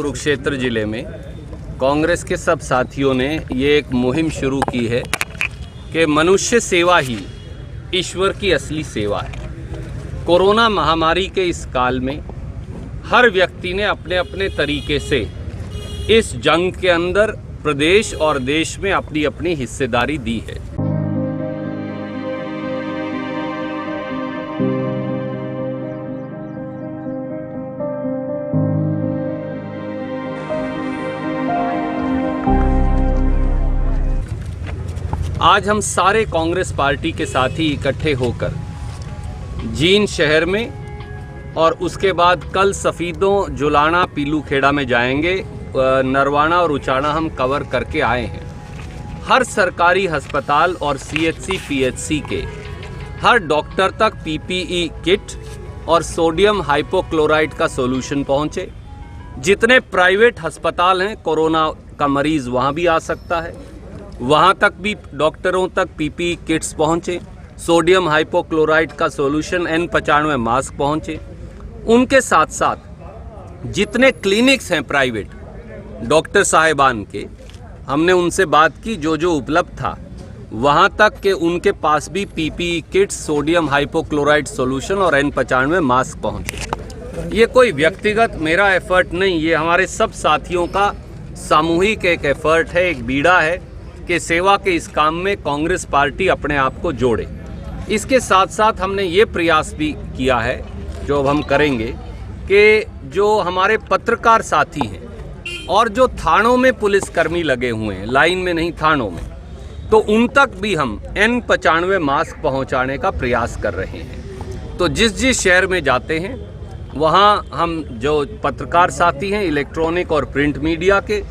कुरुक्षेत्र जिले में कांग्रेस के सब साथियों ने ये एक मुहिम शुरू की है कि मनुष्य सेवा ही ईश्वर की असली सेवा है। कोरोना महामारी के इस काल में हर व्यक्ति ने अपने अपने तरीके से इस जंग के अंदर प्रदेश और देश में अपनी अपनी हिस्सेदारी दी है। आज हम सारे कांग्रेस पार्टी के साथी इकट्ठे होकर जींद शहर में और उसके बाद कल सफीदों, जुलाना, पीलूखेड़ा में जाएंगे। नरवाना और उचाना हम कवर करके आए हैं। हर सरकारी अस्पताल और सीएचसी, पीएचसी के हर डॉक्टर तक पीपीई किट और सोडियम हाइपोक्लोराइड का सॉल्यूशन पहुंचे। जितने प्राइवेट अस्पताल हैं, कोरोना का मरीज़ वहां भी आ सकता है, वहां तक भी डॉक्टरों तक पीपीई किट्स पहुंचे, सोडियम हाइपोक्लोराइड का सॉल्यूशन N95 मास्क पहुंचे। उनके साथ साथ जितने क्लिनिक्स हैं प्राइवेट डॉक्टर साहिबान के, हमने उनसे बात की, जो उपलब्ध था वहां तक के उनके पास भी PPE kits, sodium hypochloride solution और N95 मास्क पहुंचे। ये कोई व्यक्तिगत मेरा एफर्ट नहीं, ये हमारे सब साथियों का सामूहिक एक एफर्ट है, एक बीड़ा है कि सेवा के इस काम में कांग्रेस पार्टी अपने आप को जोड़े। इसके साथ साथ हमने ये प्रयास भी किया है, जो अब हम करेंगे, कि जो हमारे पत्रकार साथी हैं और जो थानों में पुलिसकर्मी लगे हुए हैं, लाइन में नहीं थानों में, तो उन तक भी हम N95 मास्क पहुंचाने का प्रयास कर रहे हैं। तो जिस जिस शहर में जाते हैं वहां हम जो पत्रकार साथी हैं इलेक्ट्रॉनिक और प्रिंट मीडिया के,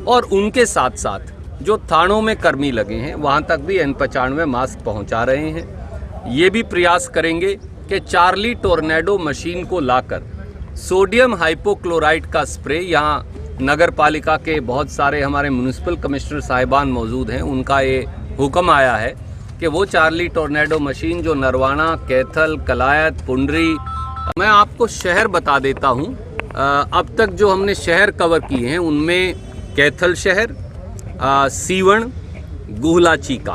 और उनके साथ साथ जो थानों में कर्मी लगे हैं वहां तक भी N95 मास्क पहुंचा रहे हैं। ये भी प्रयास करेंगे कि चार्ली टोर्नेडो मशीन को लाकर सोडियम हाइपोक्लोराइड का स्प्रे, यहाँ नगर पालिका के बहुत सारे हमारे म्यूनिसिपल कमिश्नर साहिबान मौजूद हैं, उनका ये हुक्म आया है कि वो चार्ली टोर्नेडो मशीन जो नरवाना, कैथल, कलायत, पुंडरी, मैं आपको शहर बता देता हूँ। अब तक जो हमने शहर कवर किए हैं उनमें कैथल शहर, सीवण, गुहला चीका,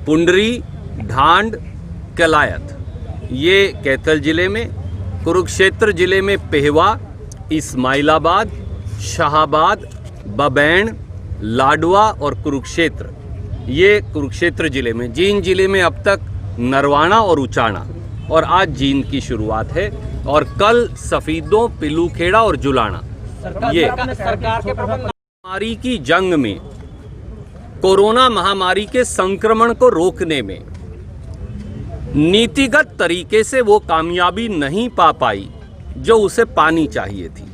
पुंडरी, ढांड, कलायत, ये कैथल ज़िले में। कुरुक्षेत्र ज़िले में पेहवा, इस्माइलाबाद, शाहाबाद, बबैन, लाडवा और कुरुक्षेत्र, ये कुरुक्षेत्र ज़िले में। जींद ज़िले में अब तक नरवाना और उचाना, और आज जींद की शुरुआत है, और कल सफीदों, पीलूखेड़ा और जुलाना। ये महामारी की जंग में, कोरोना महामारी के संक्रमण को रोकने में नीतिगत तरीके से वो कामयाबी नहीं पा पाई जो उसे पानी चाहिए थी।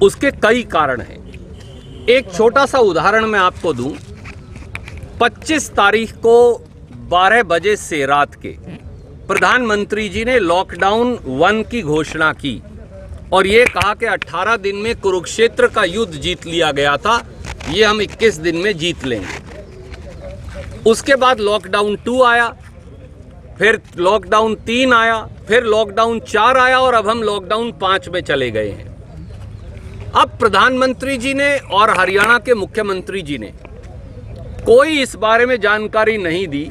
उसके कई कारण हैं। एक छोटा सा उदाहरण मैं आपको दूं। 25 तारीख को 12 बजे से रात के प्रधानमंत्री जी ने लॉकडाउन 1 की घोषणा की और ये कहा कि 18 दिन में कुरुक्षेत्र का युद्ध जीत लिया गया था, ये हम 21 दिन में जीत लेंगे। उसके बाद लॉकडाउन 2 आया, फिर लॉकडाउन 3 आया, फिर लॉकडाउन 4 आया, और अब हम लॉकडाउन 5 में चले गए हैं। अब प्रधानमंत्री जी ने और हरियाणा के मुख्यमंत्री जी ने कोई इस बारे में जानकारी नहीं दी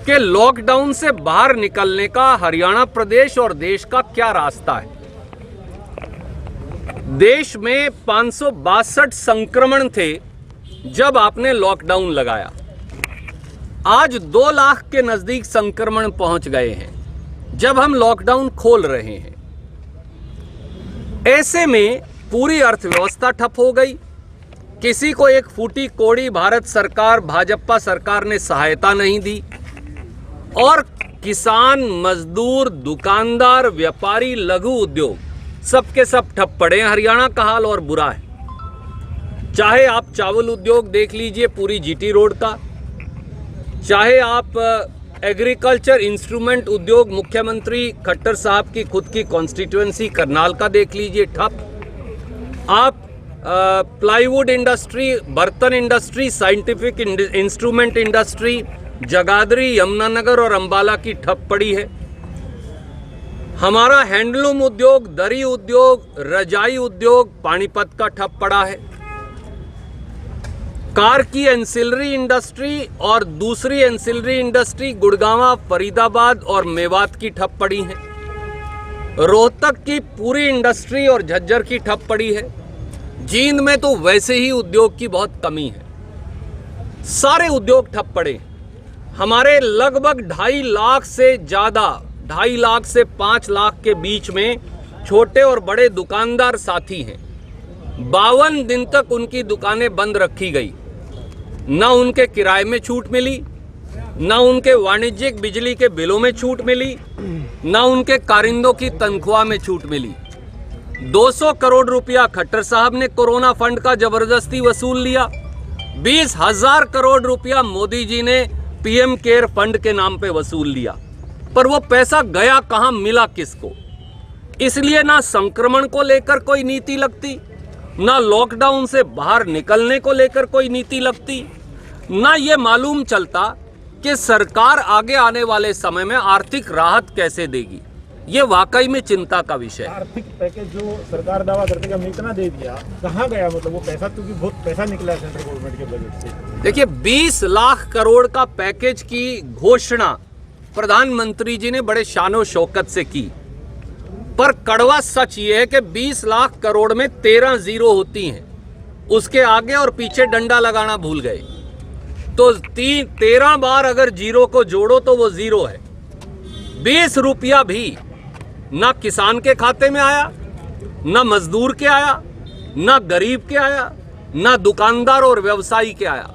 कि लॉकडाउन से बाहर निकलने का हरियाणा प्रदेश और देश का क्या रास्ता है। देश में 562 संक्रमण थे जब आपने लॉकडाउन लगाया। आज 2 लाख के नजदीक संक्रमण पहुंच गए हैं जब हम लॉकडाउन खोल रहे हैं। ऐसे में पूरी अर्थव्यवस्था ठप हो गई। किसी को एक फूटी कोड़ी भारत सरकार, भाजपा सरकार ने सहायता नहीं दी, और किसान, मजदूर, दुकानदार, व्यापारी, लघु उद्योग सबके सब ठप पड़े हैं। हरियाणा का हाल और बुरा है। चाहे आप चावल उद्योग देख लीजिए पूरी जीटी रोड का, चाहे आप एग्रीकल्चर इंस्ट्रूमेंट उद्योग, मुख्यमंत्री खट्टर साहब की खुद की कॉन्स्टिट्यूएंसी करनाल का देख लीजिए ठप। आप प्लाईवुड इंडस्ट्री, बर्तन industry, scientific instrument industry, Jagadhri, Yamunanagar और अंबाला की ठप पड़ी है। हमारा हैंडलूम उद्योग, दरी उद्योग, रजाई उद्योग पानीपत का ठप पड़ा है। कार की एंसिलरी इंडस्ट्री और दूसरी एंसिलरी इंडस्ट्री गुड़गांव, फरीदाबाद और मेवात की ठप पड़ी है। रोहतक की पूरी इंडस्ट्री और झज्जर की ठप पड़ी है। जींद में तो वैसे ही उद्योग की बहुत कमी है, सारे उद्योग ठप पड़े। हमारे लगभग 2.5 लाख से ज़्यादा, 2.5 लाख से 5 लाख के बीच में छोटे और बड़े दुकानदार साथी हैं। 52 दिन तक उनकी दुकानें बंद रखी गई। ना उनके किराए में छूट मिली, ना उनके वाणिज्यिक बिजली के बिलों में छूट मिली, ना उनके कारिंदों की तनख्वाह में छूट मिली। 200 करोड़ रुपया खट्टर साहब ने कोरोना फंड का जबरदस्ती वसूल लिया। 20,000 करोड़ रुपया मोदी जी ने पीएम केयर फंड के नाम पे वसूल लिया, पर वो पैसा गया कहां, मिला किसको? इसलिए ना संक्रमण को लेकर कोई नीति लगती, ना लॉकडाउन से बाहर निकलने को लेकर कोई नीति लगती, ना ये मालूम चलता कि सरकार आगे आने वाले समय में आर्थिक राहत कैसे देगी। ये वाकई में चिंता का विषय है। आर्थिक पैकेज जो सरकार दावा करते कि हमने इतना दे दिया, कहाँ गया? मतलब वो पैसा, क्योंकि बहुत पैसा निकला है सेंट्रल गवर्नमेंट के बजट से। देखिए, 20 लाख करोड़ का पैकेज की घोषणा प्रधानमंत्री जी ने बड़े शानो शौकत से की, पर कड़वा सच ये है कि 20 लाख करोड़ में 13 जीरो होती हैं। उसके आगे और पीछे डंडा लगाना भूल गए, तो 13 बार अगर जीरो को जोड़ो तो वो जीरो है। 20 रुपया भी ना किसान के खाते में आया, ना मजदूर के आया, ना गरीब के आया, ना दुकानदार और व्यवसायी के आया।